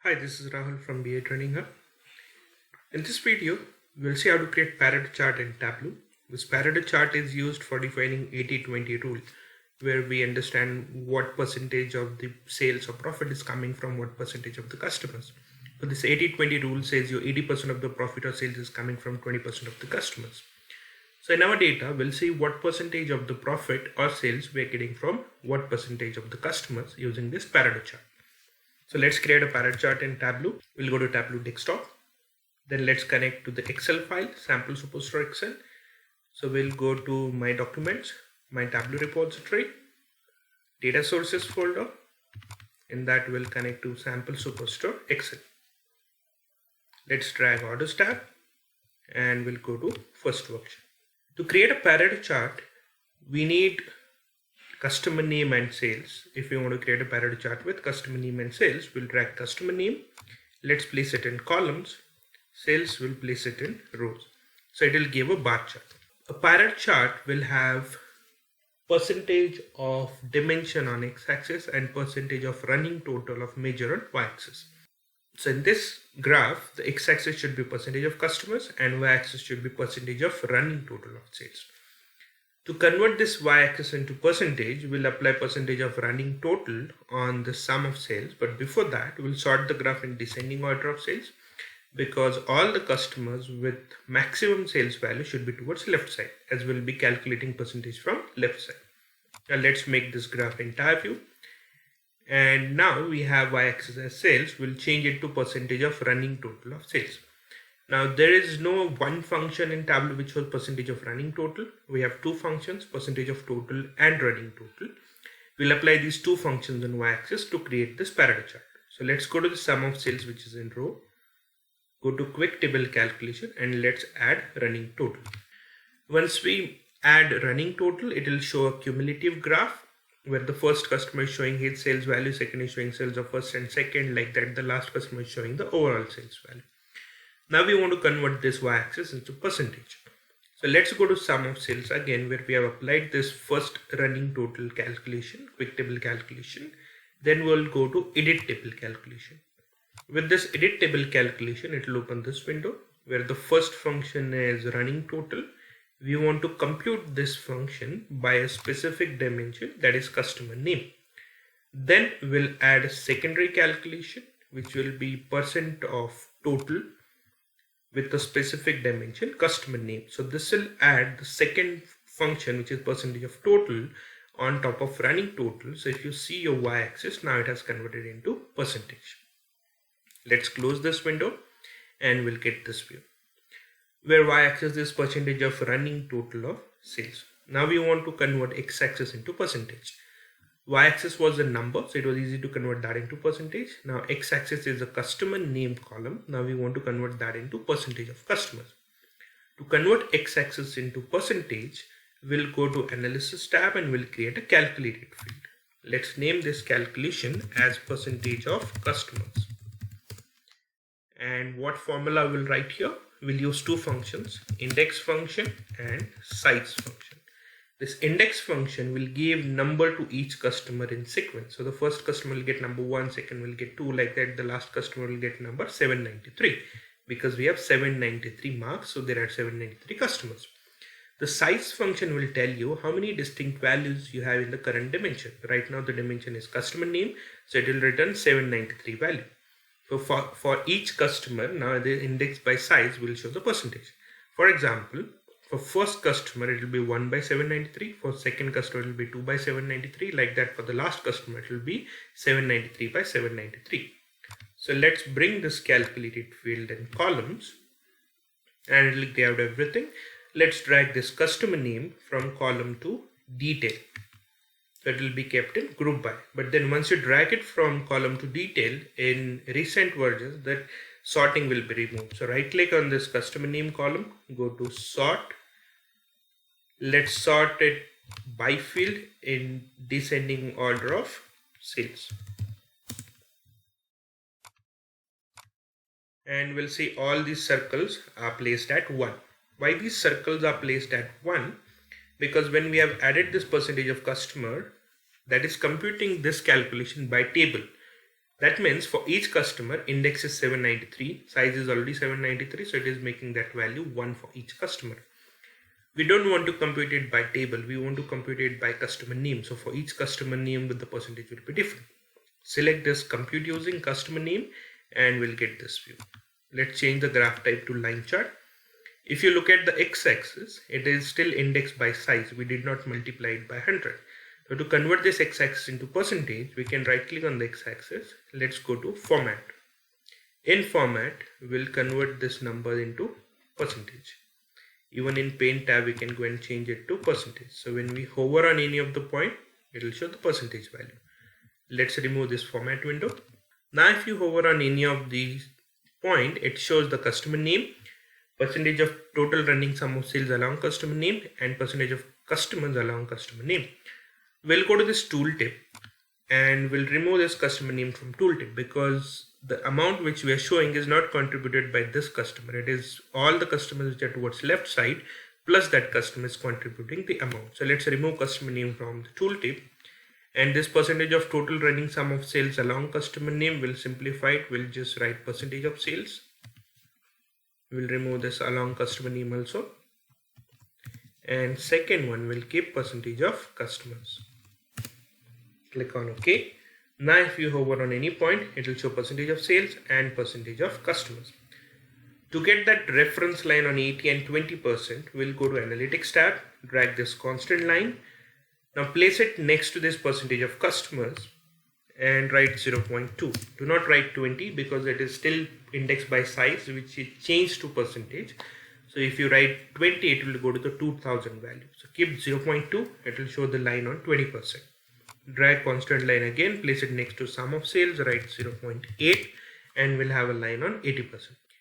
Hi, this is Rahul from BA Training Hub. In this video, we'll see how to create Pareto chart in Tableau. This Pareto chart is used for defining 80-20 rule, where we understand what percentage of the sales or profit is coming from what percentage of the customers. So this 80-20 rule says your 80% of the profit or sales is coming from 20% of the customers. So in our data, we'll see what percentage of the profit or sales we're getting from what percentage of the customers using this Pareto chart. So let's create a Pareto chart in Tableau. We'll go to Tableau desktop. Then let's connect to the Excel file, sample superstore Excel. So we'll go to my documents, my Tableau repository, data sources folder. In that we'll connect to sample superstore Excel. Let's drag orders tab and we'll go to first worksheet. To create a Pareto chart, we need customer name and sales. If we want to create a Pareto chart with customer name and sales, we'll drag customer name. Let's place it in columns. Sales will place it in rows. So it will give a bar chart. A Pareto chart will have percentage of dimension on x-axis and percentage of running total of major on y-axis. So in this graph, the x-axis should be percentage of customers and y-axis should be percentage of running total of sales. To convert this y-axis into percentage, we'll apply percentage of running total on the sum of sales. But before that, we'll sort the graph in descending order of sales because all the customers with maximum sales value should be towards left side, as we'll be calculating percentage from left side. Now let's make this graph entire view. And now we have y-axis as sales. We'll change it to percentage of running total of sales. Now there is no one function in Tableau which was percentage of running total. We have two functions, percentage of total and running total. We'll apply these two functions on y-axis to create this Pareto chart. So let's go to the sum of sales which is in row. Go to quick table calculation and let's add running total. Once we add running total, it will show a cumulative graph where the first customer is showing his sales value, second is showing sales of first and second, like that the last customer is showing the overall sales value. Now we want to convert this y-axis into percentage. So let's go to sum of sales again, where we have applied this first running total calculation, quick table calculation. Then we'll go to edit table calculation. With this edit table calculation, it will open this window where the first function is running total. We want to compute this function by a specific dimension, that is customer name. Then we'll add a secondary calculation which will be percent of total with a specific dimension customer name. So this will add the second function which is percentage of total on top of running total. So if you see your y-axis, now it has converted into percentage. Let's close this window and we'll get this view where y-axis is percentage of running total of sales. Now we want to convert x-axis into percentage. Y-axis was a number, so it was easy to convert that into percentage. Now x-axis is a customer name column. Now we want to convert that into percentage of customers. To convert x-axis into percentage, we'll go to analysis tab and we'll create a calculated field. Let's name this calculation as percentage of customers. And what formula we'll write here? We'll use two functions, index function and size function. This index function will give number to each customer in sequence. So the first customer will get number 1, second will get 2, like that the last customer will get number 793 because we have 793 marks, so there are 793 customers. The size function will tell you how many distinct values you have in the current dimension. Right now the dimension is customer name, so it will return 793 value. So for each customer, now the index by size will show the percentage. For example, for first customer it will be 1 by 793, for second customer it will be 2 by 793, like that for the last customer it will be 793 by 793. So let's bring this calculated field in columns and it will grab everything. Let's drag this customer name from column to detail. So it will be kept in group by. But then once you drag it from column to detail in recent versions, that sorting will be removed. So right click on this customer name column, go to sort. Let's sort it by field in descending order of sales. And we'll see all these circles are placed at 1. Why these circles are placed at 1? Because when we have added this percentage of customer, that is computing this calculation by table. That means for each customer, index is 793, size is already 793, so it is making that value 1 for each customer. We don't want to compute it by table, we want to compute it by customer name. So for each customer name, the percentage will be different. Select this compute using customer name and we'll get this view. Let's change the graph type to line chart. If you look at the x-axis, it is still indexed by size. We did not multiply it by 100. So to convert this x-axis into percentage, we can right click on the x-axis. Let's go to format. In format, we'll convert this number into percentage. Even in paint tab, we can go and change it to percentage. So when we hover on any of the point, it will show the percentage value. Let's remove this format window. Now if you hover on any of these point, it shows the customer name, percentage of total running sum of sales along customer name, and percentage of customers along customer name. We'll go to this tooltip and we'll remove this customer name from tooltip because the amount which we are showing is not contributed by this customer. It is all the customers which are towards left side plus that customer is contributing the amount. So let's remove customer name from the tooltip, and this percentage of total running sum of sales along customer name will simplify it. We'll just write percentage of sales. We'll remove this along customer name also, and second one will keep percentage of customers. Click on OK. Now if you hover on any point, it will show percentage of sales and percentage of customers. To get that reference line on 80 and 20%, we'll go to Analytics tab, drag this constant line. Now place it next to this percentage of customers and write 0.2. Do not write 20 because it is still indexed by size, which is changed to percentage. So if you write 20, it will go to the 2000 value. So keep 0.2, it will show the line on 20%. Drag constant line again, place it next to sum of sales, write 0.8 and we'll have a line on 80%.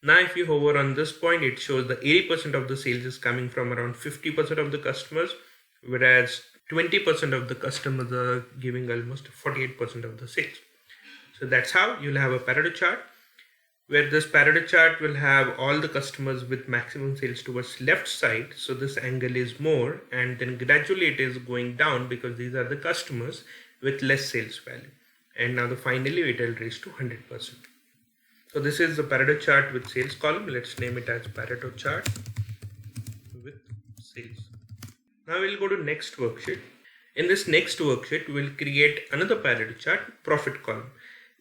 Now if you hover on this point, it shows the 80% of the sales is coming from around 50% of the customers, whereas 20% of the customers are giving almost 48% of the sales. So that's how you'll have a Pareto chart, where this Pareto chart will have all the customers with maximum sales towards left side. So this angle is more, and then gradually it is going down because these are the customers with less sales value. And now finally it will reach to 100%. So this is the Pareto chart with sales column. Let's name it as Pareto chart with sales. Now we'll go to next worksheet. In this next worksheet, we'll create another Pareto chart, profit column.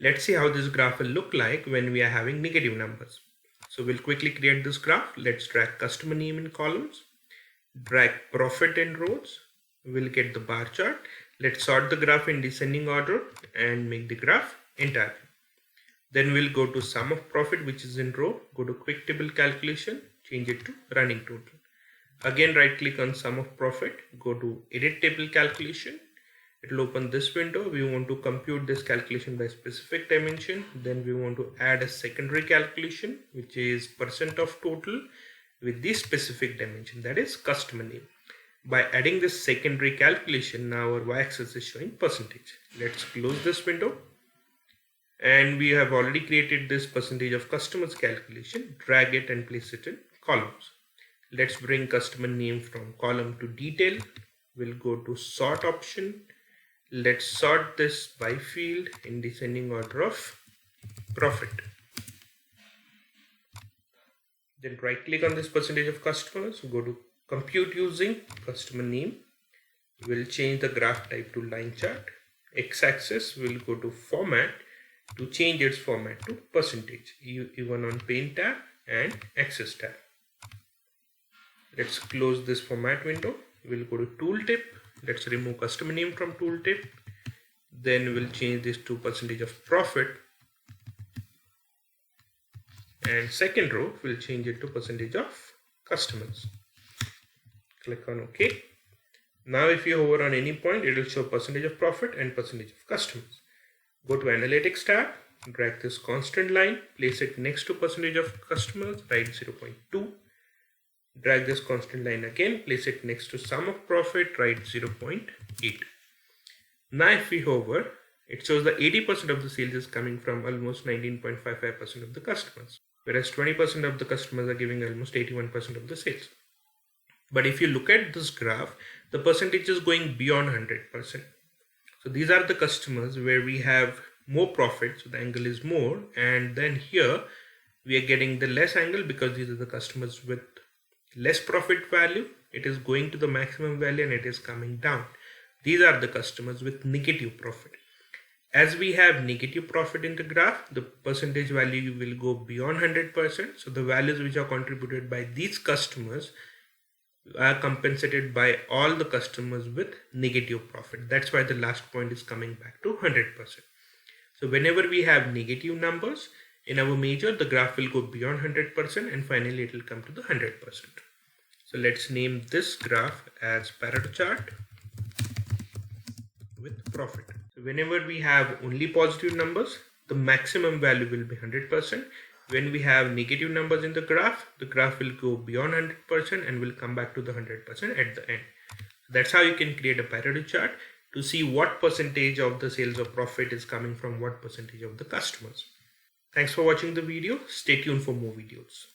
Let's see how this graph will look like when we are having negative numbers. So we'll quickly create this graph. Let's drag customer name in columns, drag profit in rows. We'll get the bar chart. Let's sort the graph in descending order and make the graph entire. Then we'll go to sum of profit, which is in row, go to quick table calculation, change it to running total. Again, right click on sum of profit, go to edit table calculation. It will open this window. We want to compute this calculation by specific dimension. Then we want to add a secondary calculation, which is percent of total with the specific dimension, that is customer name. By adding this secondary calculation, now our y-axis is showing percentage. Let's close this window. And we have already created this percentage of customers calculation. Drag it and place it in columns. Let's bring customer name from column to detail. We'll go to sort option. Let's sort this by field in descending order of profit. Then right click on this percentage of customers, go to compute using customer name. We'll change the graph type to line chart. X-axis will go to format to change its format to percentage, even on paint tab and axis tab. Let's close this format window. We'll go to tooltip. Let's remove customer name from tooltip. Then we'll change this to percentage of profit. And second row, we'll change it to percentage of customers. Click on OK. Now if you hover on any point, it will show percentage of profit and percentage of customers. Go to Analytics tab, drag this constant line, place it next to percentage of customers, write 0.2. Drag this constant line again, place it next to sum of profit, write 0.8. Now if we hover, it shows the 80% of the sales is coming from almost 19.55% of the customers, whereas 20% of the customers are giving almost 81% of the sales. But if you look at this graph, the percentage is going beyond 100%. So these are the customers where we have more profit, so the angle is more, and then here we are getting the less angle because these are the customers with less profit value. It is going to the maximum value and it is coming down. These are the customers with negative profit. As we have negative profit in the graph, the percentage value will go beyond 100%. So the values which are contributed by these customers are compensated by all the customers with negative profit. That's why the last point is coming back to 100%. So whenever we have negative numbers in our measure, the graph will go beyond 100% and finally it will come to the 100%. So let's name this graph as Pareto chart with profit. So whenever we have only positive numbers, the maximum value will be 100%. When we have negative numbers in the graph will go beyond 100% and will come back to the 100% at the end. That's how you can create a Pareto chart to see what percentage of the sales or profit is coming from what percentage of the customers. Thanks for watching the video. Stay tuned for more videos.